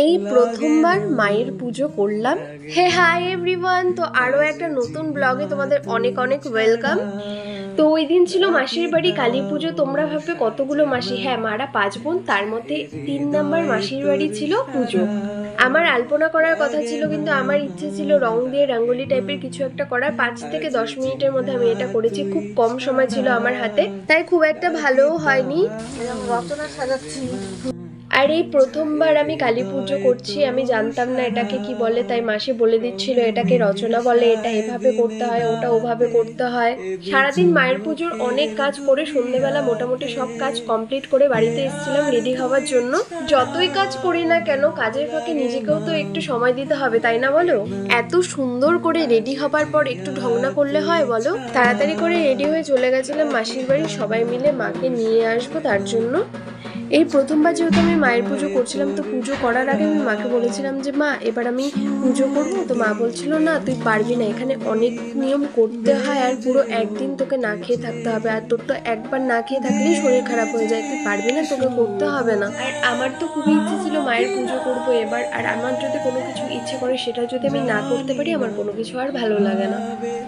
এই প্রথমবার মায়ের পুজো করলাম। হে হাই এভরিওয়ান, তো আরও একটা নতুন ব্লগে তোমাদের অনেক অনেক ওয়েলকাম। তো ওই দিন ছিল মাসির বাড়ি কালী পুজো। তোমরা ভাববে কতগুলো মাসি, হ্যাঁ মারা 5 বোন, তার মধ্যে 3 নাম্বার মাসির বাড়ি ছিল পুজো। আমার আলপনা করার কথা ছিল, কিন্তু আমার ইচ্ছে ছিল রং দিয়ে রঙ্গোলি টাইপের কিছু একটা করার। 5 থেকে 10 মিনিটের মধ্যে আমি এটা করেছি, খুব কম সময় ছিল আমার হাতে, তাই খুব একটা ভালোও হয়নি। রচনা সাজাচ্ছি। আর এই প্রথমবার আমি কালী পুজো করছি, আমি জানতাম না এটাকে কি বলে, তাই মাসি বলে দিচ্ছিল এটাকে রচনা বলে, এটা এভাবে করতে হয়, ওটা ওভাবে করতে হয়। সারাদিন মায়ের পুজোর অনেক কাজ করে সন্ধ্যেবেলা মোটামুটি সব কাজ কমপ্লিট করে বাড়িতে এসেছিলাম রেডি হওয়ার জন্য। যতই কাজ করি না কেন, কাজের ফাঁকে নিজেকেও তো একটু সময় দিতে হবে, তাই না বলো? এত সুন্দর করে রেডি হবার পর একটু ঢং না করলে হয় বলো? তাড়াতাড়ি করে রেডি হয়ে চলে গেছিলাম মাসির বাড়ি, সবাই মিলে মাকে নিয়ে আসবো তার জন্য। এই প্রথমবার যেহেতু আমি মায়ের পুজো করছিলাম, তো পুজো করার আগে আমি মাকে বলেছিলাম যে মা এবার আমি পুজো করবো। তো মা বলছিল না তুই পারবি না, এখানে অনেক নিয়ম করতে হয়, আর পুরো একদিন তোকে না খেয়ে থাকতে হবে, আর তোর তো একবার না খেয়ে থাকলেই শরীর খারাপ হয়ে যায়, তুই পারবি না, তোকে করতে হবে না। আর আমার তো খুবই ইচ্ছে ছিল মায়ের পুজো করবো এবার, আর আমার যদি কোনো কিছু ইচ্ছে করে সেটা যদি আমি না করতে পারি, আমার কোনো কিছু আর ভালো লাগে না।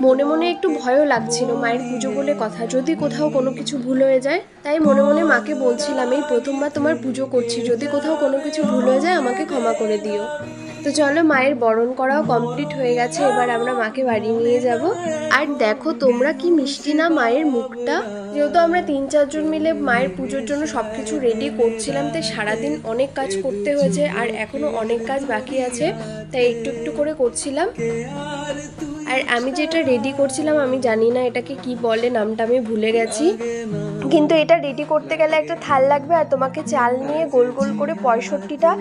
মনে মনে একটু ভয়ও লাগছিল, মায়ের পুজো বলে কথা, যদি কোথাও কোনো কিছু ভুল হয়ে যায়। তাই মনে মনে মাকে বলছিলাম এই প্রথমবার তোমার পুজো করছি, যদি কোথাও কোনো কিছু ভুল হয়ে যায় আমাকে ক্ষমা করে দিও। তো চলো, মায়ের বরণ করাও কমপ্লিট হয়ে গেছে, এবার আমরা মাকে বাড়ি নিয়ে যাব। আর দেখো তোমরা কি মিষ্টি না মায়ের মুখটা। যেহেতু আমরা 3-4 জন মিলে মায়ের পুজোর জন্য সবকিছু রেডি করছিলাম, তাই সারাদিন অনেক কাজ করতে হয়েছে, আর এখনো অনেক কাজ বাকি আছে, তাই একটু একটু করে করছিলাম। আর আমি যেটা রেডি করছিলাম আমি জানি না এটাকে কি বলে, নামটা আমি ভুলে গেছি, কিন্তু এটা রেডি করতে গেলে একটা থাল লাগবে, আর তোমাকে চাল নিয়ে গোল গোল করে 65টা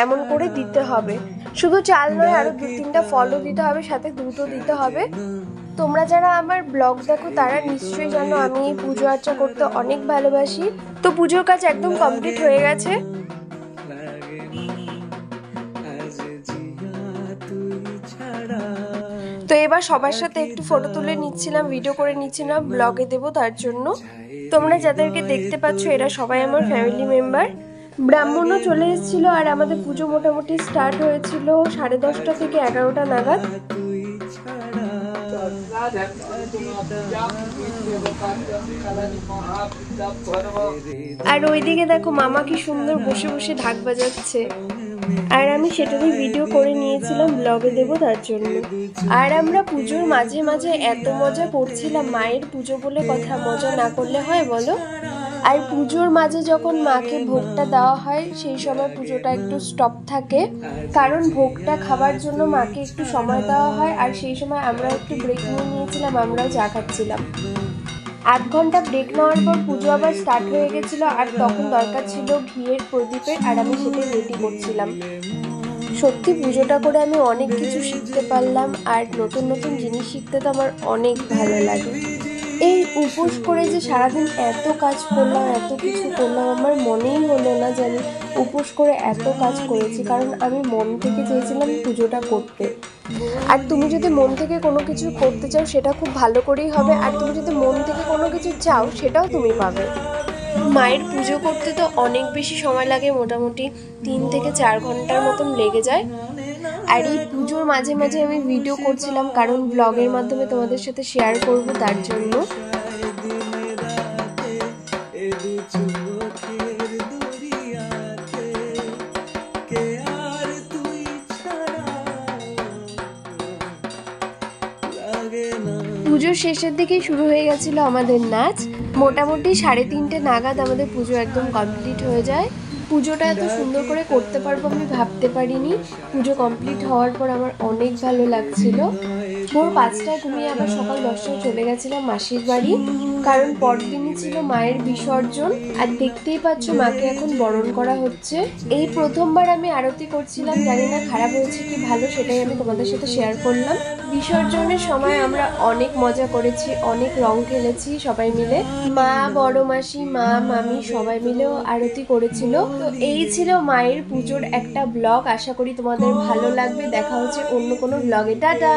এমন করে দিতে হবে। শুধু চাল নয়, আরো 2-3টা ফলও দিতে হবে, সাথে দুধও দিতে হবে। তোমরা যারা আমার ব্লগ দেখো তারা নিশ্চয়ই জানো আমি এই পুজো আর্চা করতে অনেক ভালোবাসি। তো পুজোর কাজ একদম কমপ্লিট হয়ে গেছে। তো এবার সবার সাথে একটু ফটো তুলে নিচ্ছিলাম, ভিডিও করে নিচ্ছিলাম, ব্লগে দেবো তার জন্য। তোমরা যাদেরকে দেখতে পাচ্ছ এরা সবাই আমার ফ্যামিলি মেম্বার। ব্রাহ্মণও চলে এসেছিল, আর আমাদের পুজো মোটামুটি স্টার্ট হয়েছিল 10:30 থেকে 11টা নাগাদ। আর ওইদিকে দেখো মামা কি সুন্দর বসে বসে ঢাক বাজাচ্ছে, আর আমি সেটারই ভিডিও করে নিয়েছিলাম, ব্লগে দেবো তার জন্য। আর আমরা পুজোর মাঝে মাঝে এত মজা করছিলাম, মায়ের পুজো বলে কথা, মজা না করলে হয় বলো? আর পুজোর মাঝে যখন মাকে ভোগটা দেওয়া হয় সেই সময় পুজোটা একটু স্টপ থাকে, কারণ ভোগটা খাবার জন্য মাকে একটু সময় দেওয়া হয়, আর সেই সময় আমরা একটু ব্রেক নিয়ে নিয়েছিলাম, আমরাও চা খাচ্ছিলাম। 8 ঘন্টা ব্রেক নেওয়ার পর পুজো আবার স্টার্ট হয়ে গেছিলো, আর তখন দরকার ছিল ঘিয়ের প্রদীপের, আর আমি সেটাই রেডি করছিলাম। সত্যি পুজোটা করে আমি অনেক কিছু শিখতে পারলাম, আর নতুন নতুন জিনিস শিখতে তো আমার অনেক ভালো লাগে। এই উপোস করে যে সারাদিন এত কাজ করলাম, এত কিছু করলাম, আমার মনেই হলো না জানি উপোস করে এত কাজ করেছি, কারণ আমি মন থেকে চেয়েছিলাম পুজোটা করতে। আর তুমি যদি মন থেকে কোনো কিছু করতে চাও সেটা খুব ভালো করেই হবে, আর তুমি যদি মন থেকে কোনো কিছু চাও সেটাও তুমি পাবে। মায়ের পুজো করতে তো অনেক বেশি সময় লাগে, মোটামুটি 3 থেকে 4 ঘন্টার মতন লেগে যায়। আর এই পুজোর মাঝে মাঝে আমি ভিডিও করছিলাম, কারণ ব্লগের মাধ্যমে তোমাদের সাথে শেয়ার করব তার জন্য। পুজোর শেষের দিকেই শুরু হয়ে গেছিল আমাদের নাচ। মোটামুটি 3:30 নাগাদ আমাদের পুজো একদম কমপ্লিট হয়ে যায়। পুজোটা এত সুন্দর করে করতে পারবো আমি ভাবতে পারিনি। পুজো কমপ্লিট হওয়ার পর আমার অনেক ভালো লাগছিল। ভোর 5টায় ঘুমিয়ে আবার সকাল 10টায় চলে গেছিলাম মাসির বাড়ি, কারণ পরদিনই ছিল মায়ের বিসর্জন। আর দেখতেই পাচ্ছ মাকে এখন বরণ করা হচ্ছে। এই প্রথমবার আমি আরতি করছিলাম, জানি না খারাপ হয়েছে কি ভালো, সেটাই আমি তোমাদের সাথে শেয়ার করলাম। বিসর্জনের সময় আমরা অনেক মজা করেছি, অনেক রং খেলেছি সবাই মিলে। মা, বড় মাসি, মা, মামি সবাই মিলেও আরতি করেছিল। তো এই ছিল মায়ের পুজোর একটা ব্লগ। আশা করি তোমাদের ভালো লাগবে। দেখা হচ্ছে অন্য কোনো ব্লগে। টাটা।